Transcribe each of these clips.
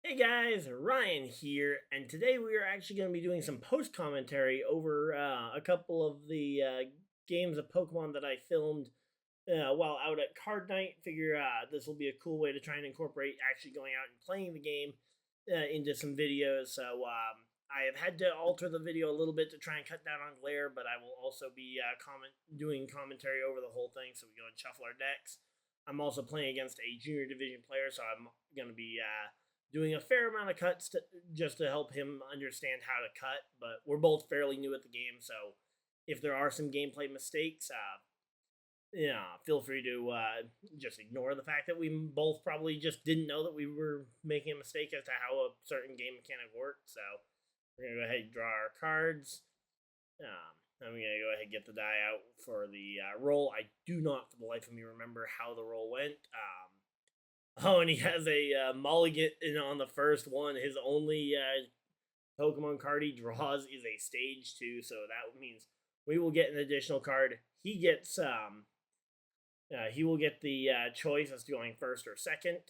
Hey guys, Ryan here, and today we are actually going to be doing some post commentary over a couple of the games of Pokemon that I filmed while out at Card Night. Figure this will be a cool way to try and incorporate actually going out and playing the game into some videos. So I have had to alter the video a little bit to try and cut down on glare, but I will also be doing commentary over the whole thing. So we go and shuffle our decks. I'm also playing against a junior division player, so I'm going to be doing a fair amount of cuts just to help him understand how to cut. But we're both fairly new at the game, so if there are some gameplay mistakes, yeah, feel free to just ignore the fact that we both probably just didn't know that we were making a mistake as to how a certain game mechanic worked. So we're gonna go ahead and draw our cards. I'm gonna go ahead and get the die out for the roll. I do not, for the life of me, remember how the roll went. Oh, and he has a mulligan on the first one. His only Pokemon card he draws is a stage 2, so that means we will get an additional card. He will get the choice as to going first or second.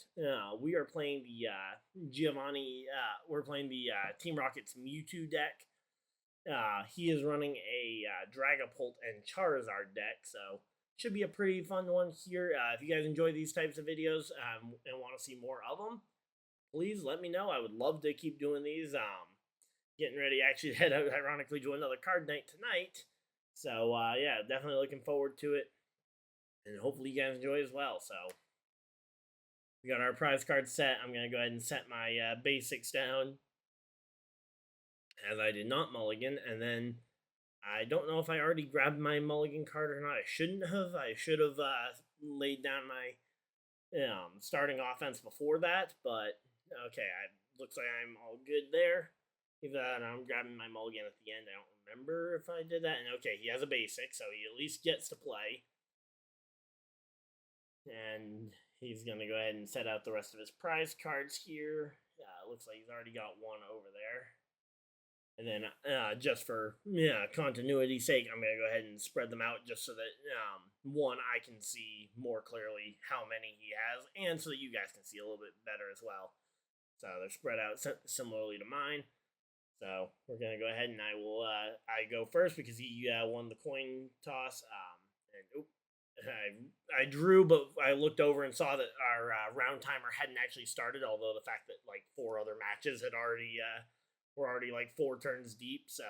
We are playing the Giovanni. We're playing the Team Rocket's Mewtwo deck. He is running a Dragapult and Charizard deck, so should be a pretty fun one here. If you guys enjoy these types of videos and want to see more of them, please let me know. I would love to keep doing these. Getting ready actually to head out, ironically, to another card night tonight. So yeah, definitely looking forward to it, and hopefully you guys enjoy as well. So we got our prize card set. I'm gonna go ahead and set my basics down, as I did not mulligan, and then I don't know if I already grabbed my mulligan card or not. I shouldn't have. I should have laid down my starting offense before that, but okay, looks like I'm all good there. Even though I'm grabbing my mulligan at the end, I don't remember if I did that. And okay, he has a basic, so he at least gets to play. And he's going to go ahead and set out the rest of his prize cards here. Looks like he's already got one over there. And then just for continuity's sake, I'm going to go ahead and spread them out just so that, one, I can see more clearly how many he has, and so that you guys can see a little bit better as well. So they're spread out similarly to mine. So we're going to go ahead and I go first because he won the coin toss. I drew, but I looked over and saw that our round timer hadn't actually started, although the fact that like 4 other matches had already we're already like 4 turns deep. So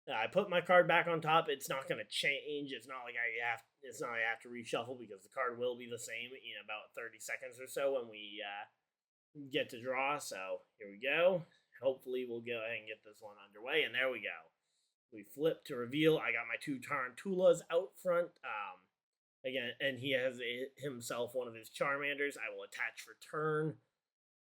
I put my card back on top. It's not going to change. It's not like I have to reshuffle because the card will be the same in about 30 seconds or so when we get to draw. So here we go. Hopefully we'll go ahead and get this one underway. And there we go. We flip to reveal. I got my 2 Tarantulas out front. Again, and he has himself one of his Charmanders. I will attach for turn.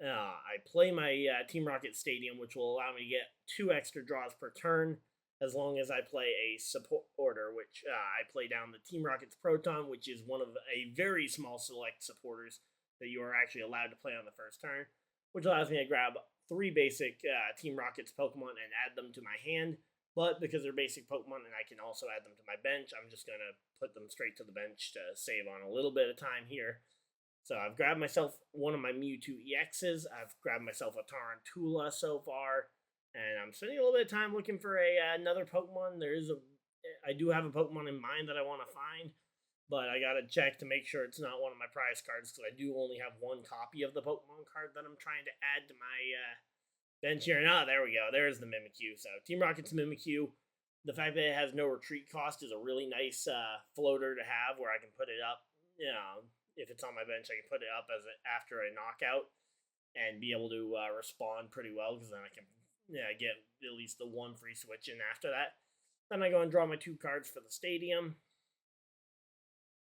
I play my Team Rocket Stadium, which will allow me to get 2 extra draws per turn, as long as I play a support order, which I play down the Team Rocket's Proton, which is one of a very small select supporters that you are actually allowed to play on the first turn, which allows me to grab 3 basic Team Rocket's Pokemon and add them to my hand. But because they're basic Pokemon and I can also add them to my bench, I'm just going to put them straight to the bench to save on a little bit of time here. So I've grabbed myself one of my Mewtwo EXs. I've grabbed myself a Tarantula so far. And I'm spending a little bit of time looking for another Pokemon. I do have a Pokemon in mind that I want to find. But I got to check to make sure it's not one of my prize cards, because I do only have 1 copy of the Pokemon card that I'm trying to add to my bench here. Ah, there we go. There's the Mimikyu. So Team Rocket's Mimikyu. The fact that it has no retreat cost is a really nice floater to have, where I can put it up. If it's on my bench, I can put it up after a knockout and be able to respond pretty well, because then I can get at least the 1 free switch in after that. Then I go and draw my 2 cards for the stadium.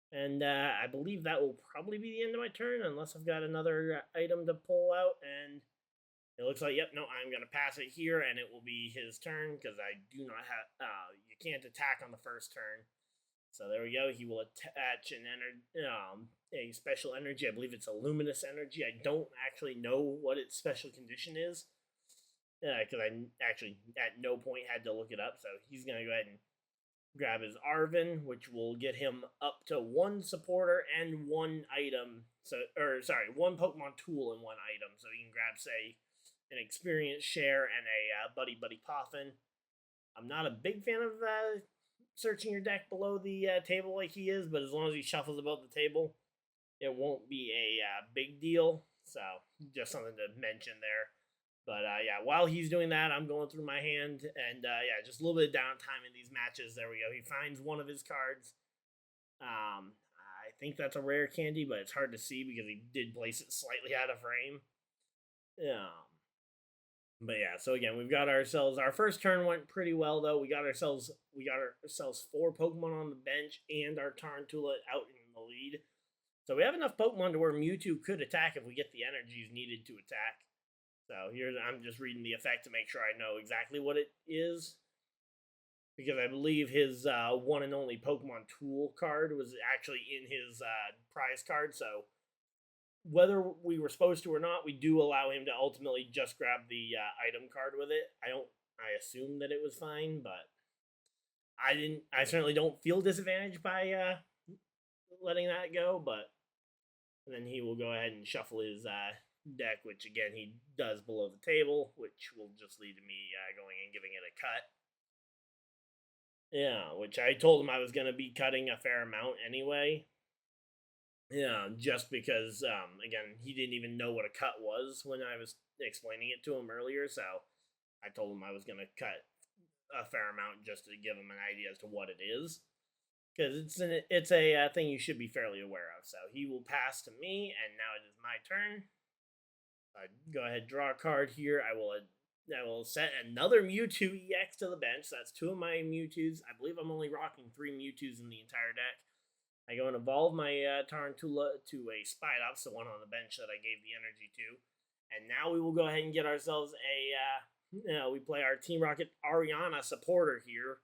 And I believe that will probably be the end of my turn, unless I've got another item to pull out. And it looks like, yep, no, I'm going to pass it here, and it will be his turn, because I do not have, you can't attack on the first turn. So there we go. He will attach a special energy. I believe it's a luminous energy. I don't actually know what its special condition is, because I actually at no point had to look it up. So he's going to go ahead and grab his Arvin, which will get him up to 1 supporter and 1 item. So, one Pokemon tool and 1 item. So he can grab, say, an experience share and a Buddy Buddy Poffin. I'm not a big fan of searching your deck below the table like he is, but as long as he shuffles above the table, it won't be a big deal. So just something to mention there. But yeah, while he's doing that, I'm going through my hand, and yeah, just a little bit of downtime in these matches. There we go. He finds one of his cards. I think that's a rare candy, but it's hard to see because he did place it slightly out of frame. But yeah, so again, we've got ourselves, our first turn went pretty well though. We got ourselves 4 Pokemon on the bench and our Tarantula out in the lead. So we have enough Pokemon to where Mewtwo could attack if we get the energies needed to attack. So here I'm just reading the effect to make sure I know exactly what it is, because I believe his one and only Pokemon Tool card was actually in his prize card. So whether we were supposed to or not, we do allow him to ultimately just grab the item card with it. I assume that it was fine, but I certainly don't feel disadvantaged by letting that go. But then he will go ahead and shuffle his deck, which again he does below the table, which will just lead to me going and giving it a cut. Yeah, which I told him I was going to be cutting a fair amount anyway. Yeah, just because, again, he didn't even know what a cut was when I was explaining it to him earlier, so I told him I was going to cut a fair amount just to give him an idea as to what it is. Because it's a thing you should be fairly aware of. So he will pass to me, and now it is my turn. Go ahead, draw a card here. I will set another Mewtwo EX to the bench. So that's 2 of my Mewtwo's. I believe I'm only rocking 3 Mewtwo's in the entire deck. I go and evolve my Tarantula to a Spidops, the one on the bench that I gave the energy to. And now we will go ahead and get ourselves we play our Team Rocket Ariana supporter here,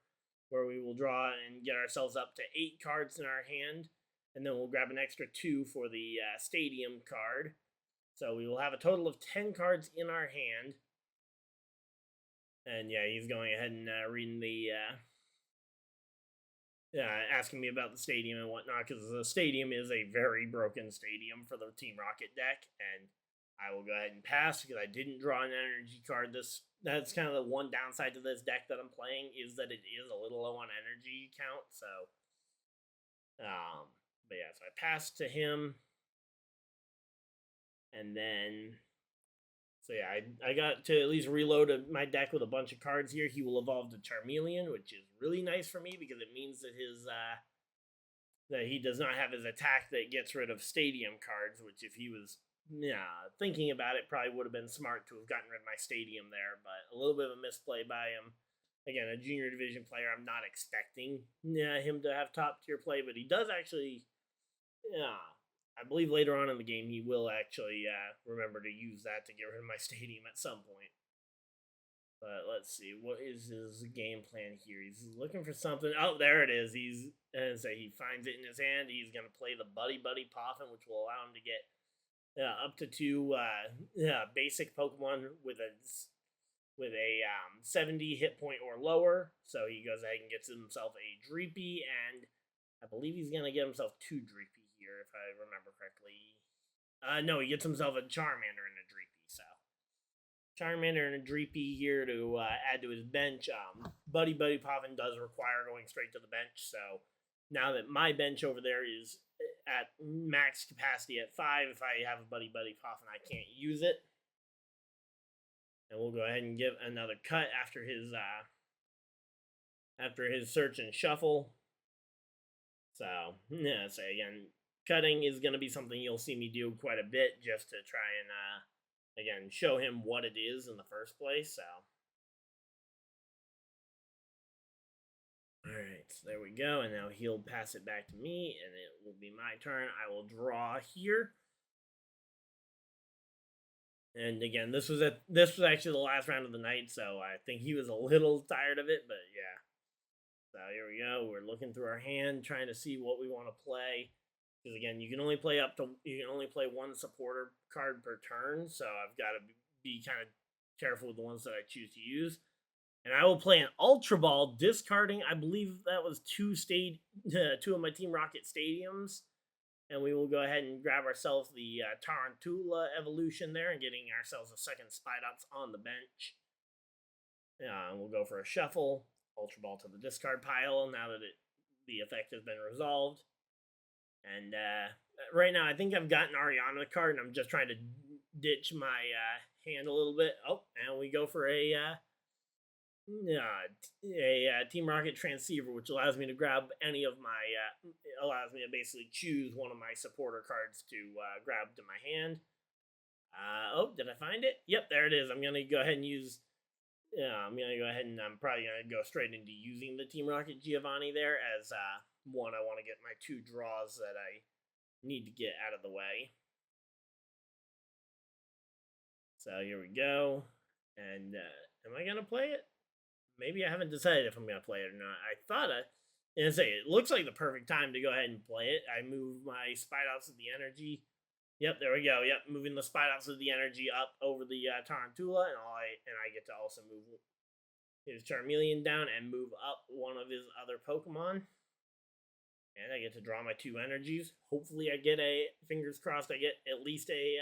where we will draw and get ourselves up to 8 cards in our hand. And then we'll grab an extra 2 for the Stadium card. So we will have a total of 10 cards in our hand. And yeah, he's going ahead and reading the... asking me about the stadium and whatnot, because the stadium is a very broken stadium for the Team Rocket deck, and I will go ahead and pass because I didn't draw an energy card. That's kind of the one downside to this deck that I'm playing, is that it is a little low on energy count. So, but yeah, so I passed to him, and then, so yeah, I got to at least reload my deck with a bunch of cards here. He will evolve to Charmeleon, which is really nice for me because it means that that he does not have his attack that gets rid of Stadium cards, which if he was thinking about it, probably would have been smart to have gotten rid of my Stadium there, but a little bit of a misplay by him. Again, a junior division player, I'm not expecting him to have top tier play, but he does actually, I believe later on in the game he will actually remember to use that to get rid of my Stadium at some point. But let's see, what is his game plan here? He's looking for something. Oh, there it is. He finds it in his hand. He's going to play the Buddy Buddy Poffin, which will allow him to get up to 2 basic Pokemon with a 70 hit point or lower. So he goes ahead and gets himself a Dreepy, and I believe he's going to get himself 2 Dreepy here, if I remember correctly. No, he gets himself a Charmander and a Dreepy, so Charmander and a Dreepy here to add to his bench. Buddy Buddy Poffin does require going straight to the bench, so now that my bench over there is at max capacity at 5, if I have a Buddy Buddy Poffin, I can't use it. And we'll go ahead and give another cut after his search and shuffle. So, yeah, so again, cutting is going to be something you'll see me do quite a bit just to try and, again, show him what it is in the first place, so. Alright, so there we go, and now he'll pass it back to me, and it will be my turn. I will draw here. And again, this was actually the last round of the night, so I think he was a little tired of it, but yeah. So here we go. We're looking through our hand, trying to see what we want to play. Because again, you can only play 1 supporter card per turn, so I've got to be kind of careful with the ones that I choose to use. And I will play an Ultra Ball, discarding, I believe that was two of my Team Rocket stadiums. And we will go ahead and grab ourselves the Tarantula evolution there and getting ourselves a second Spidops on the bench. We'll go for a shuffle, Ultra Ball to the discard pile now that the effect has been resolved. And right now, I think I've gotten Ariana card, and I'm just trying to ditch my hand a little bit. Oh, and we go for a Team Rocket transceiver, which allows me to grab any of my, allows me to basically choose one of my supporter cards to grab to my hand. Oh, did I find it? Yep, there it is. I'm gonna go ahead and use. I'm gonna go ahead and I'm probably gonna go straight into using the Team Rocket Giovanni there as one. I want to get my 2 draws that I need to get out of the way. So here we go. And am I gonna play it? Maybe I haven't decided if I'm gonna play it or not. I thought it looks like the perfect time to go ahead and play it. I move my Spidops of the energy. Yep, there we go. Yep, moving the Spidops of the energy up over the Tarantula, and I get to also move his Charmeleon down and move up one of his other Pokemon. And I get to draw my 2 energies. Hopefully I get fingers crossed, I get at least a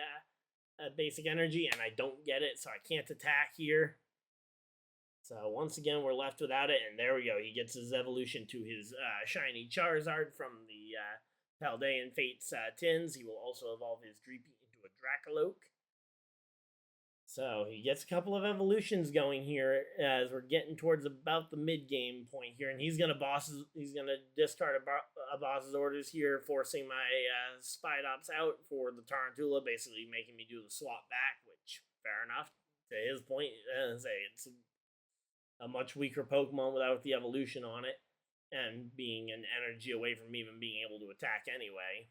basic energy, and I don't get it, so I can't attack here. So once again, we're left without it, and there we go. He gets his evolution to his shiny Charizard from the Paldean Fates tins. He will also evolve his Dreepy into a Dracoloak. So he gets a couple of evolutions going here as we're getting towards about the mid-game point here, and he's gonna discard a boss's orders here, forcing my Spidops out for the Tarantula, basically making me do the swap back, which fair enough. To his point, it's a much weaker Pokemon without the evolution on it, and being an energy away from even being able to attack anyway.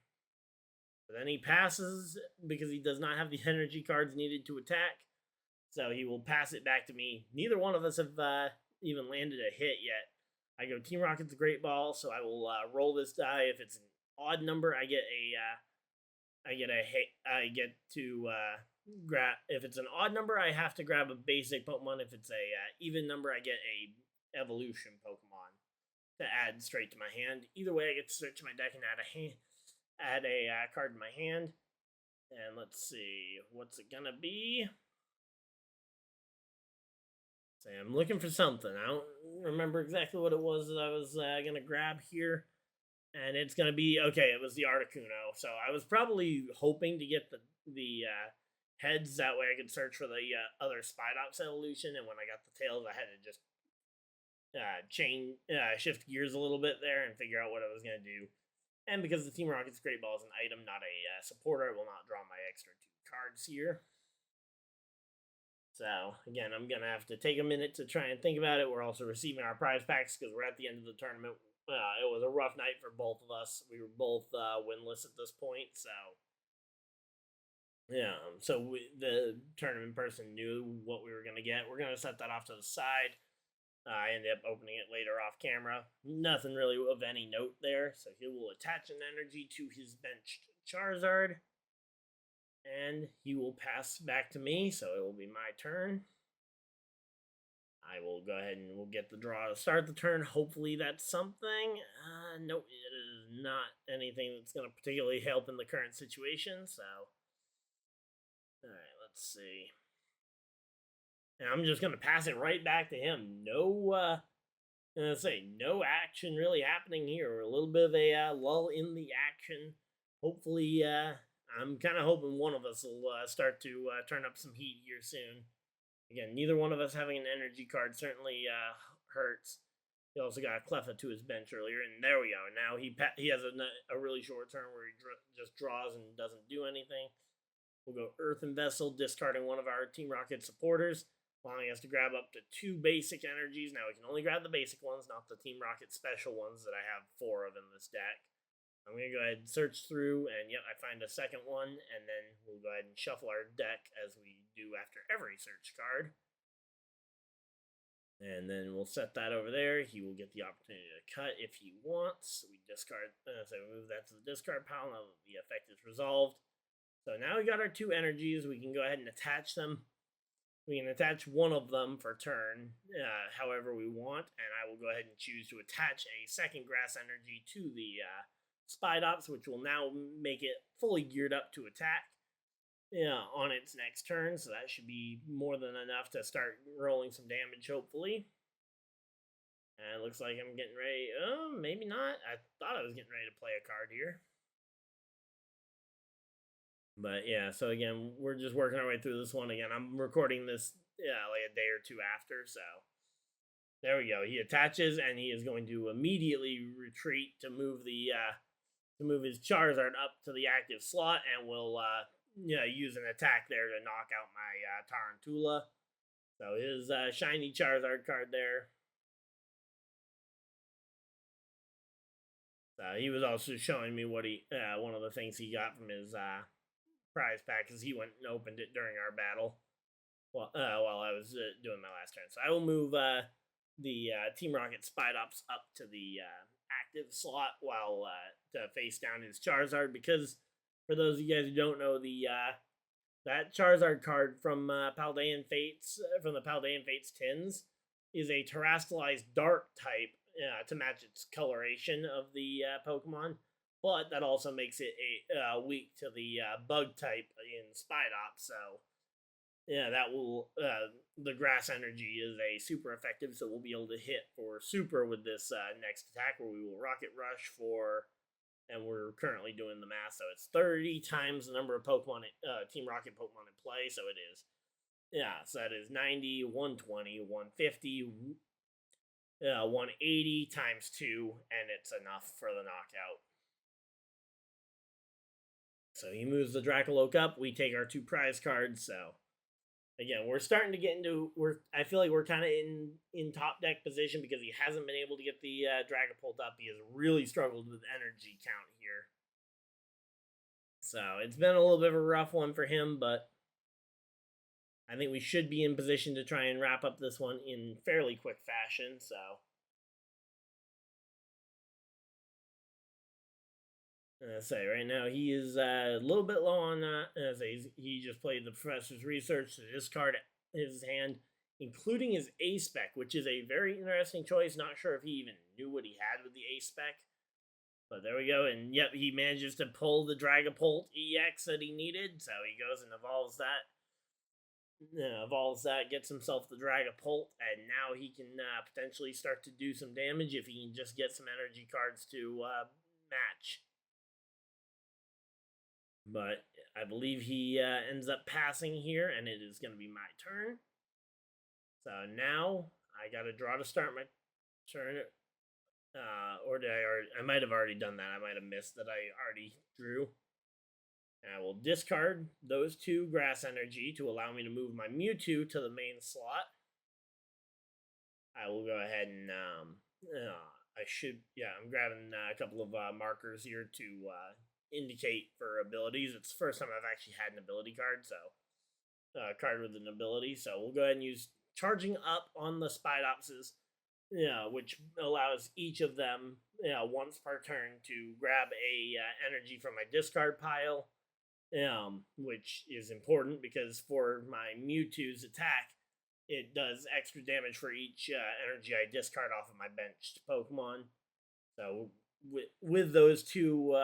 But then he passes because he does not have the energy cards needed to attack. So he will pass it back to me. Neither one of us have even landed a hit yet. I go Team Rocket's a great ball, so I will roll this die. If it's an odd number, I get to grab. If it's an odd number, I have to grab a basic Pokemon. If it's a even number, I get a evolution Pokemon to add straight to my hand. Either way, I get to search my deck and add a card to my hand. And let's see, what's it gonna be? So I'm looking for something. I don't remember exactly what it was that I was gonna grab here. And it's gonna be, okay, it was the Articuno. So I was probably hoping to get the heads, that way I could search for the other Spidops evolution, and when I got the tails, I had to just shift gears a little bit there and figure out what I was going to do. And because the Team Rocket's Great Ball is an item, not a supporter, I will not draw my extra 2 cards here. So, again, I'm going to have to take a minute to try and think about it. We're also receiving our prize packs because we're at the end of the tournament. It was a rough night for both of us. We were both winless at this point, so yeah. So the tournament person knew what we were going to get. We're going to set that off to the side. I ended up opening it later off camera. Nothing really of any note there. So he will attach an energy to his benched Charizard. And he will pass back to me, so it will be my turn. I will go ahead and we'll get the draw to start the turn. Hopefully that's something. Nope, it is not anything that's going to particularly help in the current situation, so alright, let's see. And I'm just going to pass it right back to him. No action really happening here. A little bit of a lull in the action. Hopefully, I'm kind of hoping one of us will start to turn up some heat here soon. Again, neither one of us having an energy card certainly hurts. He also got a Cleffa to his bench earlier, and there we go. Now he has a really short turn where he just draws and doesn't do anything. We'll go Earthen Vessel, discarding one of our Team Rocket supporters, allowing us to grab up to 2 basic energies. Now we can only grab the basic ones, not the Team Rocket special ones that I have 4 of in this deck. I'm going to go ahead and search through, and yep, I find a second one, and then we'll go ahead and shuffle our deck as we do after every search card. And then we'll set that over there. He will get the opportunity to cut if he wants. We discard, so we move that to the discard pile. Now the effect is resolved. So now we got our 2 energies. We can go ahead and attach them. We can attach one of them for turn, however we want, and I will go ahead and choose to attach a second grass energy to the Spidops, which will now make it fully geared up to attack on its next turn, so that should be more than enough to start rolling some damage, hopefully. And it looks like I'm getting ready. Oh, maybe not. I thought I was getting ready to play a card here. But yeah, so again, we're just working our way through this one. Again, I'm recording this like a day or two after, so there we go. He attaches, and he is going to immediately retreat to move his Charizard up to the active slot, and will use an attack there to knock out my Tarantula. So his shiny Charizard card there. He was also showing me what one of the things he got from his prize pack, because he went and opened it during our battle while I was doing my last turn. So I will move the Team Rocket Spidops up to the active slot while to face down his Charizard, because for those of you guys who don't know, that Charizard card from Paldean Fates, from the Paldean Fates tins, is a terrestrialized dark type to match its coloration of the Pokemon, but that also makes it weak to the bug type in Spidops. So yeah, that will the grass energy is a super effective, so we'll be able to hit for super with this next attack, where we will Rocket Rush for, and we're currently doing the math, so it's 30 times the number of Pokemon, Team Rocket Pokemon in play, so it is. Yeah, so that is 90, 120, 150, 180 times 2, and it's enough for the knockout. So he moves the Dracoloak up. We take our 2 prize cards. So again, we're starting to get into, I feel like we're kind of in top deck position, because he hasn't been able to get the Dragapult up. He has really struggled with energy count here. So it's been a little bit of a rough one for him, but I think we should be in position to try and wrap up this one in fairly quick fashion. So say right now he is a little bit low on that. He just played the Professor's Research to discard his hand, including his A spec, which is a very interesting choice. Not sure if he even knew what he had with the A spec, but there we go. And yep, he manages to pull the Dragapult EX that he needed. So he goes and evolves that. Gets himself the Dragapult, and now he can potentially start to do some damage if he can just get some energy cards to match. But I believe he ends up passing here, and it is going to be my turn. So now I got to draw to start my turn. Or did I might have already done that. I might have missed that I already drew. And I will discard those 2 grass energy to allow me to move my Mewtwo to the main slot. I will go ahead and I'm grabbing a couple of markers here to indicate for abilities. It's the first time I've actually had an ability card, so card with an ability. So we'll go ahead and use Charging Up on the Spidopses, which allows each of them once per turn to grab a energy from my discard pile. Which is important, because for my Mewtwo's attack, it does extra damage for each energy I discard off of my benched Pokemon. So with those 2,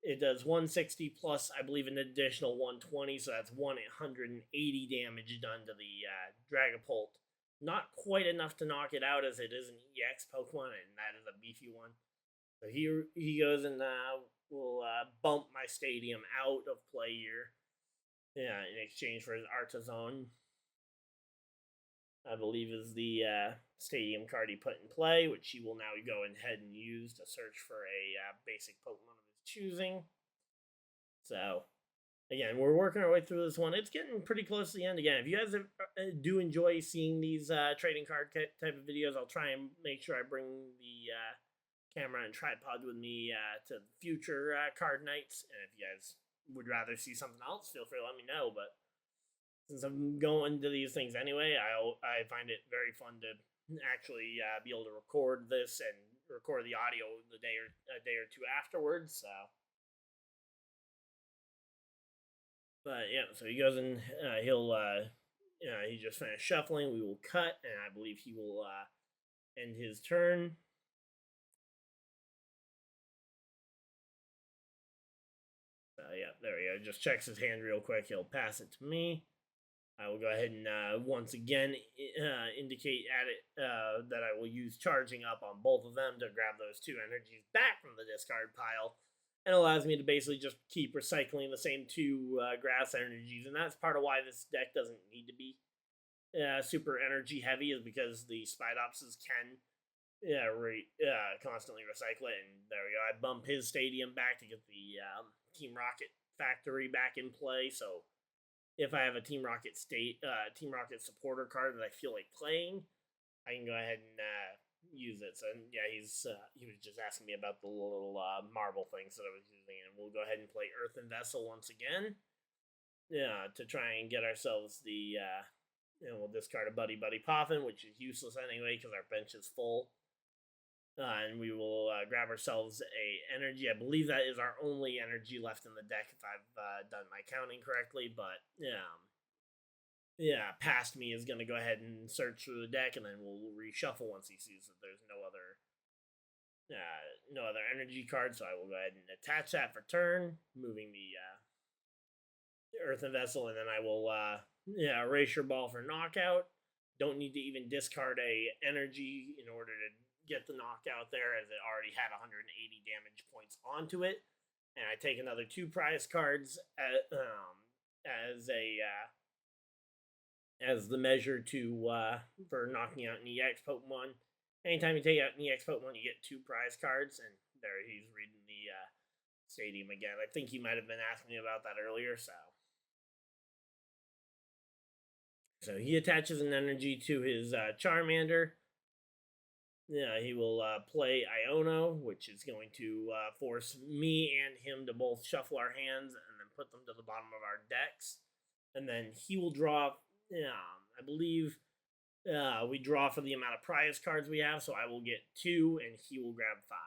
it does 160 plus, I believe, an additional 120, so that's 180 damage done to the Dragapult. Not quite enough to knock it out, as it is an EX Pokemon, and that is a beefy one. So he goes and will bump my Stadium out of play here, in exchange for his Artazon. I believe is the Stadium card he put in play, which he will now go ahead and use to search for a basic Pokemon of his choosing. So again, we're working our way through this one. It's getting pretty close to the end. Again, if you guys do enjoy seeing these trading card type of videos, I'll try and make sure I bring the camera and tripod with me to future card nights. And if you guys would rather see something else, feel free to let me know. But since I'm going to these things anyway, I find it very fun to actually be able to record this and record the audio a day or 2 afterwards. So, but yeah, so he goes and he'll he just finished shuffling. We will cut, and I believe he will end his turn. Yeah, there we go. Just checks his hand real quick. He'll pass it to me. I will go ahead and once again indicate at it that I will use charging up on both of them to grab those 2 energies back from the discard pile. And allows me to basically just keep recycling the same 2 grass energies. And that's part of why this deck doesn't need to be super energy heavy, is because the Spidopses can constantly recycle it. And there we go. I bump his stadium back to get the Team Rocket factory back in play. So if I have a Team Rocket supporter card that I feel like playing, I can go ahead and use it. So yeah, he was just asking me about the little marble things that I was using, and we'll go ahead and play Earthen Vessel once again. Yeah, to try and get ourselves the we'll discard a Buddy Poffin, which is useless anyway because our bench is full. And we will grab ourselves a energy. I believe that is our only energy left in the deck, if I've done my counting correctly. But past me is going to go ahead and search through the deck, and then we'll reshuffle once he sees that there's no other energy card. So I will go ahead and attach that for turn, moving the Earthen Vessel, and then I will Erasure Ball for knockout. Don't need to even discard a energy in order to get the knockout there, as it already had 180 damage points onto it. And I take another 2 prize cards as the measure for knocking out an EX Pokemon. Anytime you take out an EX Pokemon, you get 2 prize cards. And there he's reading the stadium again. I think he might have been asking me about that earlier. So he attaches an energy to his Charmander. Yeah, he will play Iono, which is going to force me and him to both shuffle our hands and then put them to the bottom of our decks. And then he will draw, I believe we draw for the amount of prize cards we have, so I will get 2 and he will grab 5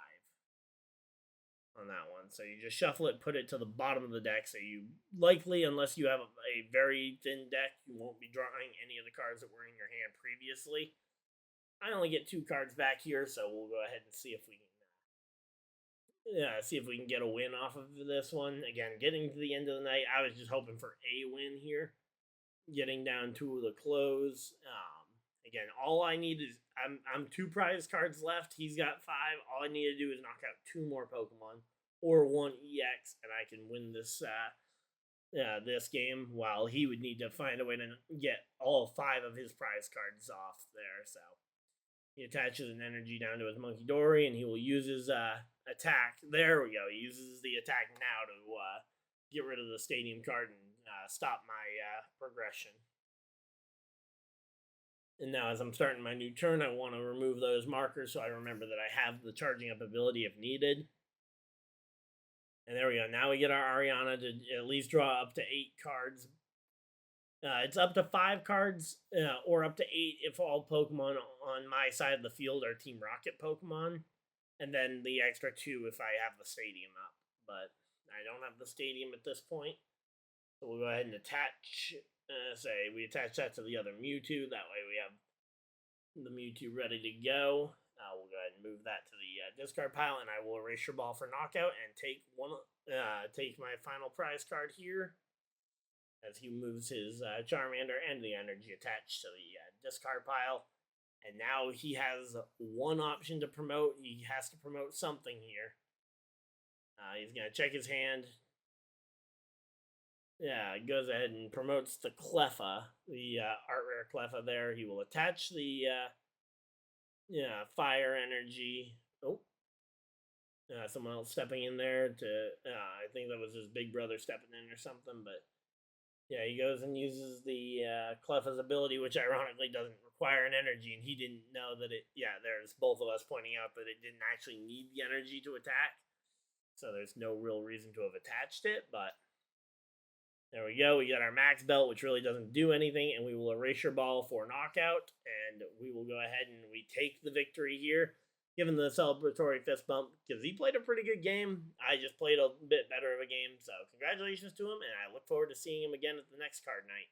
on that one. So you just shuffle it, put it to the bottom of the deck, so you likely, unless you have a very thin deck, you won't be drawing any of the cards that were in your hand previously. I only get 2 cards back here, so we'll go ahead and see if we can get a win off of this one. Again, getting to the end of the night, I was just hoping for a win here. Getting down to the close. Again, all I need is I'm 2 prize cards left. He's got 5. All I need to do is knock out 2 more Pokemon or 1 EX, and I can win this this game. While he would need to find a way to get all 5 of his prize cards off there. So he attaches an energy down to his Monkey Dory, and he will use his attack. There we go. He uses the attack now to get rid of the stadium card and stop my progression. And now as I'm starting my new turn, I want to remove those markers so I remember that I have the charging up ability if needed. And there we go. Now we get our Ariana to at least draw up to 8 cards. It's up to 5 cards or up to 8 if all Pokemon on my side of the field are Team Rocket Pokemon. And then the extra 2 if I have the stadium up. But I don't have the stadium at this point. So we'll go ahead and attach, we attach that to the other Mewtwo. That way we have the Mewtwo ready to go. We'll go ahead and move that to the discard pile, and I will Erasure Ball for knockout and take my final prize card here as he moves his Charmander and the energy attached to the discard pile. And now he has 1 option to promote. He has to promote something here. He's going to check his hand. Yeah, goes ahead and promotes the Cleffa, the art rare Cleffa there. He will attach the fire energy. Oh, someone else stepping in there to, I think that was his big brother stepping in or something, but yeah, he goes and uses the Cleffa's ability, which ironically doesn't require an energy, and he didn't know that there's both of us pointing out that it didn't actually need the energy to attack, so there's no real reason to have attached it, but there we go. We got our max belt, which really doesn't do anything, and we will Erasure Ball for knockout, and we will go ahead and we take the victory here, given the celebratory fist bump, because he played a pretty good game. I just played a bit better of a game, so congratulations to him, and I look forward to seeing him again at the next card night.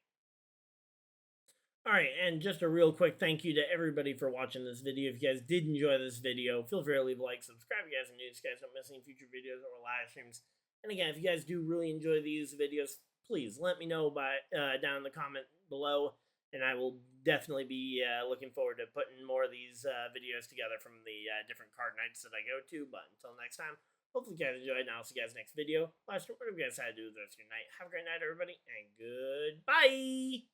Alright, and just a real quick thank you to everybody for watching this video. If you guys did enjoy this video, feel free to leave a like, subscribe if you guys are new, so you guys don't miss any future videos or live streams. And again, if you guys do really enjoy these videos, please let me know by down in the comment below, and I will definitely be looking forward to putting more of these videos together from the different card nights that I go to. But until next time, hopefully you guys enjoyed, and I'll see you guys next video. Last, whatever you guys had to do with the rest of your night. Have a great night, everybody, and goodbye!